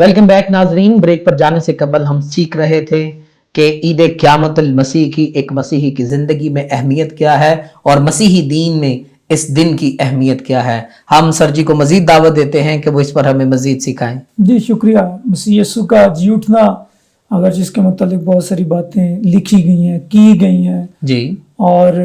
Welcome back नाजरीन। Break पर जाने से कबल हम सीख रहे थे कि ईद क़यामतुल मसीह की एक मसीही की जिंदगी में अहमियत क्या है और मसीही दीन में इस दिन की अहमियत क्या है। हम सर जी को मजीद दावत देते हैं कि वो इस पर हमें मजीद सिखाएं। जी शुक्रिया। मसीह यीशु का जी उठना, अगर जिसके मुतालिक बहुत सारी बातें लिखी गई हैं, की गई हैं जी, और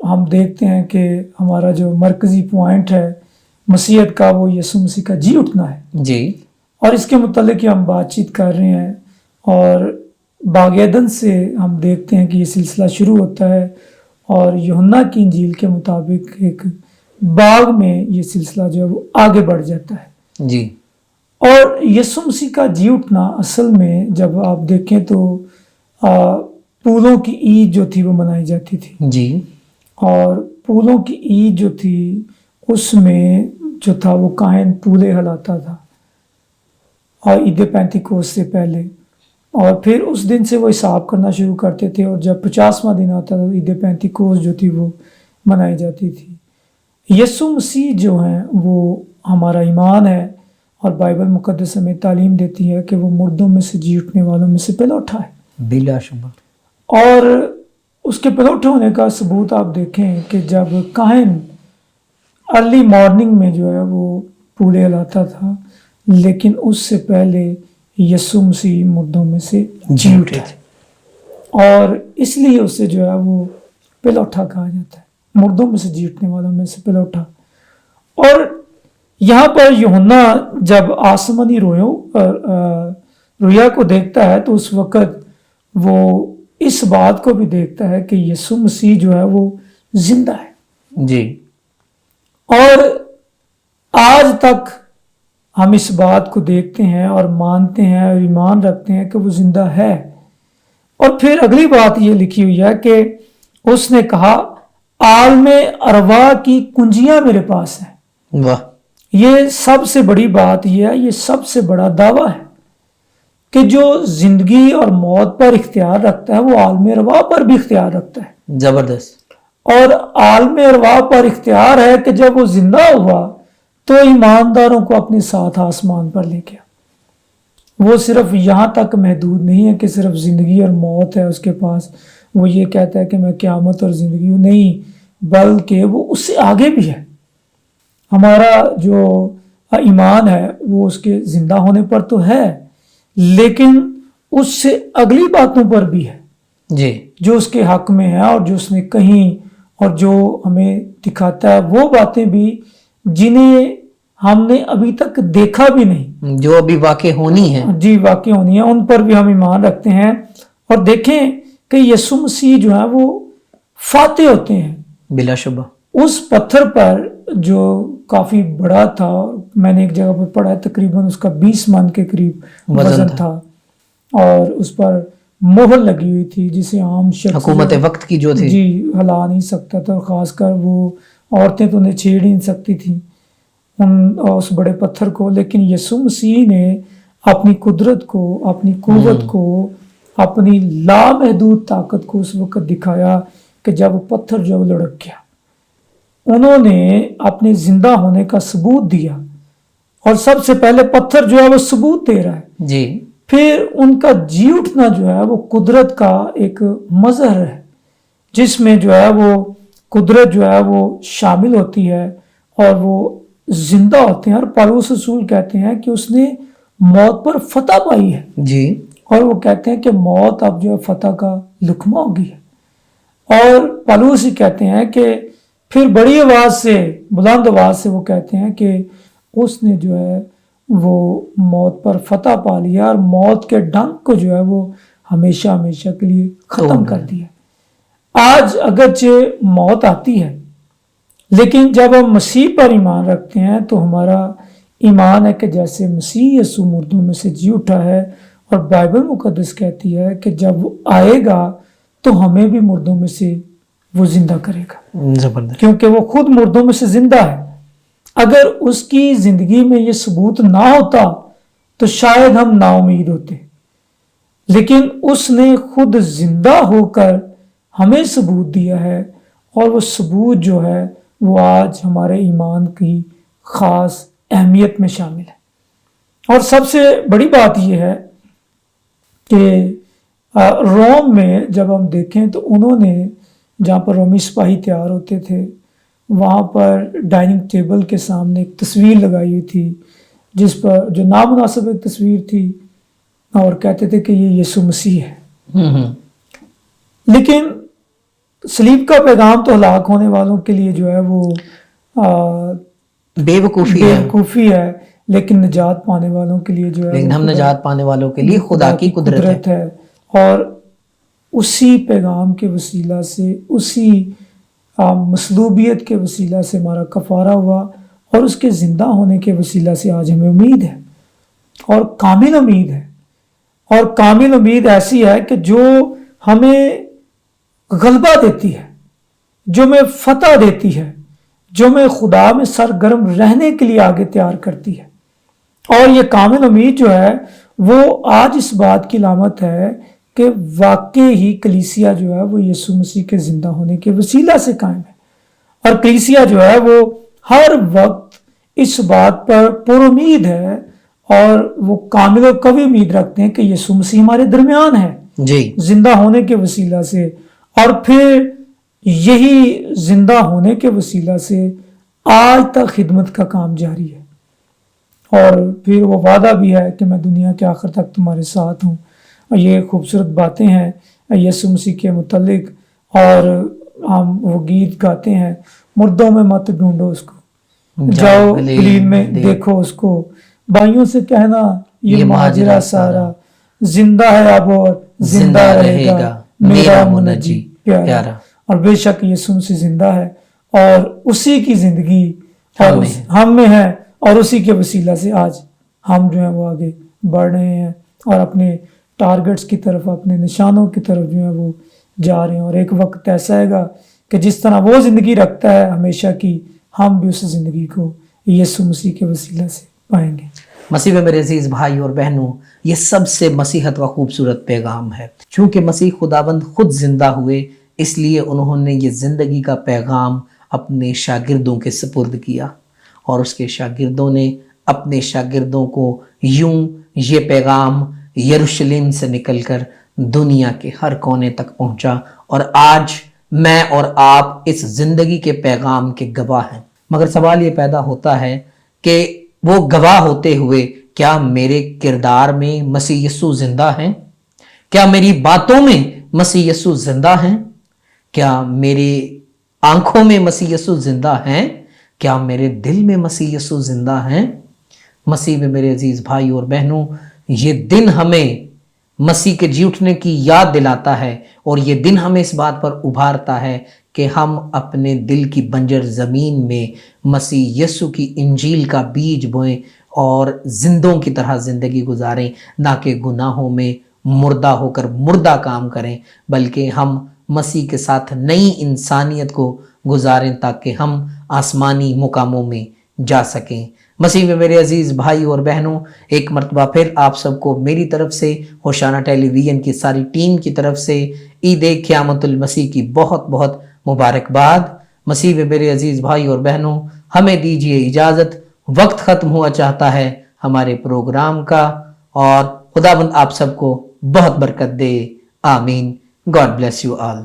हम देखते हैं कि हमारा जो मरकजी पॉइंट है मसीहत का वो यीशु मसीह का जी उठना है जी, और इसके मुतालिक हम बातचीत कर रहे हैं। और बागेदन से हम देखते हैं कि ये सिलसिला शुरू होता है और यूहन्ना की इंजील के मुताबिक एक बाग में ये सिलसिला जो है वो आगे बढ़ जाता है। जी, और यीशु मसीह का जी उठना असल में जब आप देखें तो फूलों की ईद जो थी वो मनाई जाती थी जी, और फूलों की ईद जो थी उसमें जो था वो काहिन फूले हिलाता था और ईद पैंतीकोस से पहले, और फिर उस दिन से वो हिसाब करना शुरू करते थे और जब 50वां दिन आता था ईद पैंतीकोस जो थी वो मनाई जाती थी। यीशु मसीह जो हैं वो हमारा ईमान है और बाइबल मुकद्दस हमें तालीम देती है कि वो मुर्दों में से जी उठने वालों में से पहले उठा है। बिलाशुबा। और उसके पहले उठे होने का सबूत आप देखें कि जब काहिन अर्ली मॉर्निंग में जो है वो फूले हिलाता था, लेकिन उससे पहले यीशु मसीह मुर्दों में से जी उठे और इसलिए उसे जो है वो पहला उठा कहा जाता है, मुर्दों में से जी उठने वालों में से पहला उठा। और यहाँ पर यूहन्ना जब आसमानी रोया को देखता है तो उस वक़्त वो इस बात को भी देखता है कि यीशु मसीह जो है वो जिंदा है। जी, और आज तक हम इस बात को देखते हैं और मानते हैं और ईमान रखते हैं कि वो जिंदा है। और फिर अगली बात ये लिखी हुई है कि उसने कहा आलमे अरवा की कुंजियां मेरे पास हैं। वाह। ये सबसे बड़ी बात यह है, ये सबसे बड़ा दावा है कि जो जिंदगी और मौत पर इख्तियार रखता है वो आलमे अरवा पर भी इख्तियार रखता है। जबरदस्त। और आलमे अरवा पर इख्तियार है कि जब वो जिंदा हुआ तो ईमानदारों को अपने साथ आसमान पर ले गया। वो सिर्फ यहाँ तक महदूद नहीं है कि सिर्फ जिंदगी और मौत है उसके पास, वो ये कहता है कि मैं क़यामत और जिंदगी हूँ, नहीं, बल्कि वो उससे आगे भी है। हमारा जो ईमान है वो उसके जिंदा होने पर तो है, लेकिन उससे अगली बातों पर भी है जी, जो उसके हक में है और जो उसने कहीं और जो हमें दिखाता है वो बातें भी जिन्हें हमने अभी तक देखा भी नहीं, जो अभी वाक़ई होनी है। जी वाकई होनी है, उन पर भी हम ईमान रखते हैं। और देखें कि यीशु मसीह जो है वो फाते होते हैं बिलाशुबा। उस पत्थर पर जो काफी बड़ा था, मैंने एक जगह पर पढ़ा है तकरीबन उसका 20 मन के करीब वजन था और उस पर मोहर लगी हुई थी जिसे आम शख्स हुकूमत वक्त की जो थी जी हिला नहीं सकता था, और खासकर वो औरतें तो उन्हें छेड़ ही नहीं सकती थी उस बड़े पत्थर को। लेकिन यीशु मसीह ने अपनी कुदरत को, अपनी कुव्वत को, अपनी लामहदूद ताकत को उस वक्त दिखाया कि जब वो पत्थर जो लुढ़क गया, उन्होंने अपने जिंदा होने का सबूत दिया। और सबसे पहले पत्थर जो है वो सबूत दे रहा है जी। फिर उनका जी उठना जो है वो कुदरत का एक मजहर है जिसमें जो है वो कुदरत जो है वो शामिल होती है और वो जिंदा होते हैं। और पौलुस रसूल कहते हैं कि उसने मौत पर फतह पाई है जी, और वो कहते हैं कि मौत अब जो है फतह का लुकमा हो गई है। और पौलुस ही कहते हैं कि फिर बड़ी आवाज से, बुलंद आवाज से वो कहते हैं कि उसने जो है वो मौत पर फतह पा लिया और मौत के डंक को जो है वो हमेशा हमेशा के लिए खत्म कर दिया। आज अगरचे मौत आती है, लेकिन जब हम मसीह पर ईमान रखते हैं तो हमारा ईमान है कि जैसे मसीह यीशु मुर्दों में से जी उठा है, और बाइबल मुकद्दस कहती है कि जब वो आएगा तो हमें भी मुर्दों में से वो जिंदा करेगा, जबरदस्त। क्योंकि वो खुद मुर्दों में से जिंदा है। अगर उसकी जिंदगी में ये सबूत ना होता तो शायद हम नाउमीद होते, लेकिन उसने खुद जिंदा होकर हमें सबूत दिया है और वो सबूत जो है वो आज हमारे ईमान की ख़ास अहमियत में शामिल है। اور سب سے بڑی بات یہ ہے کہ روم میں جب ہم دیکھیں تو انہوں نے جہاں پر رومی سپاہی تیار ہوتے تھے وہاں پر ڈائننگ ٹیبل کے سامنے ایک تصویر لگائی ہوئی تھی جس پر جو نامناسب ایک تصویر تھی اور کہتے تھے کہ یہ یسوع مسیح ہے. لیکن صلیب کا پیغام تو ہلاک ہونے والوں کے لیے جو ہے وہ بے وقوفی ہے، لیکن نجات پانے والوں کے لیے جو ہے لیکن ہم نجات پانے والوں کے لیے خدا کی قدرت ہے. اور اسی پیغام کے وسیلہ سے، اسی مصلوبیت کے وسیلہ سے ہمارا کفارہ ہوا اور اس کے زندہ ہونے کے وسیلہ سے آج ہمیں امید ہے اور کامل امید ہے. اور کامل امید ایسی ہے کہ جو ہمیں غلبہ دیتی ہے، جو ہمیں فتح دیتی ہے، جو ہمیں خدا میں سرگرم رہنے کے لیے آگے تیار کرتی ہے. اور یہ کامل امید جو ہے وہ آج اس بات کی علامت ہے کہ واقعی ہی کلیسیا جو ہے وہ یسوع مسیح کے زندہ ہونے کے وسیلہ سے قائم ہے. اور کلیسیا جو ہے وہ ہر وقت اس بات پر پر امید ہے اور وہ کامل و قوی امید رکھتے ہیں کہ یسوع مسیح ہمارے درمیان ہے جی زندہ ہونے کے وسیلہ سے. اور پھر یہی زندہ ہونے کے وسیلہ سے آج تک خدمت کا کام جاری ہے. اور پھر وہ وعدہ بھی ہے کہ میں دنیا کے آخر تک تمہارے ساتھ ہوں. اور یہ خوبصورت باتیں ہیں یسوع مسیح کے متعلق. اور ہم وہ گیت گاتے ہیں، مردوں میں مت ڈھونڈو اس کو، جاؤ گلیل میں دیکھو اس کو، بھائیوں سے کہنا یہ ماجرا سارا، زندہ ہے اب اور زندہ رہے گا میرا منجی پیارا. اور بے شک یسوع مسیح زندہ ہے اور اسی کی زندگی اور ہم میں ہے اور اسی کے وسیلہ سے آج ہم جو ہیں وہ آگے بڑھ رہے ہیں اور اپنے ٹارگٹس کی طرف، اپنے نشانوں کی طرف جو ہے وہ جا رہے ہیں. اور ایک وقت ایسا آئے گا کہ جس طرح وہ زندگی رکھتا ہے ہمیشہ کی، ہم بھی اس زندگی کو یسوع مسیح کے وسیلہ سے پائیں گے. مسیح میں میرے عزیز بھائی اور بہنوں، یہ سب سے مسیحت کا خوبصورت پیغام ہے. چونکہ مسیح خداوند خود زندہ ہوئے، اس لیے انہوں نے یہ زندگی کا پیغام اپنے شاگردوں کے سپرد کیا اور اس کے شاگردوں نے اپنے شاگردوں کو یوں یہ پیغام یروشلم سے نکل کر دنیا کے ہر کونے تک پہنچا. اور آج میں اور آپ اس زندگی کے پیغام کے گواہ ہیں. مگر سوال یہ پیدا ہوتا ہے کہ وہ گواہ ہوتے ہوئے کیا میرے کردار میں مسیح یسوع زندہ ہیں؟ کیا میری باتوں میں مسیح یسوع زندہ ہیں؟ کیا میری آنکھوں میں مسیح یسوع زندہ ہیں؟ کیا میرے دل میں مسیح یسوع زندہ ہیں؟ مسیح میں میرے عزیز بھائی اور بہنوں، یہ دن ہمیں مسیح کے جی اٹھنے کی یاد دلاتا ہے اور یہ دن ہمیں اس بات پر ابھارتا ہے کہ ہم اپنے دل کی بنجر زمین میں مسیح یسوع کی انجیل کا بیج بوئیں اور زندوں کی طرح زندگی گزاریں، نہ کہ گناہوں میں مردہ ہو کر مردہ کام کریں، بلکہ ہم مسیح کے ساتھ نئی انسانیت کو گزاریں تاکہ ہم آسمانی مقاموں میں جا سکیں. مسیح میں میرے عزیز بھائی اور بہنوں، ایک مرتبہ پھر آپ سب کو میری طرف سے، ہوشانہ ٹیلی ویژن کی ساری ٹیم کی طرف سے عید قیامت المسیح کی بہت بہت مبارکباد. مسیح میں میرے عزیز بھائی اور بہنوں، ہمیں دیجیے اجازت، وقت ختم ہوا چاہتا ہے ہمارے پروگرام کا، اور خداوند آپ سب کو بہت برکت دے. آمین. God bless you all.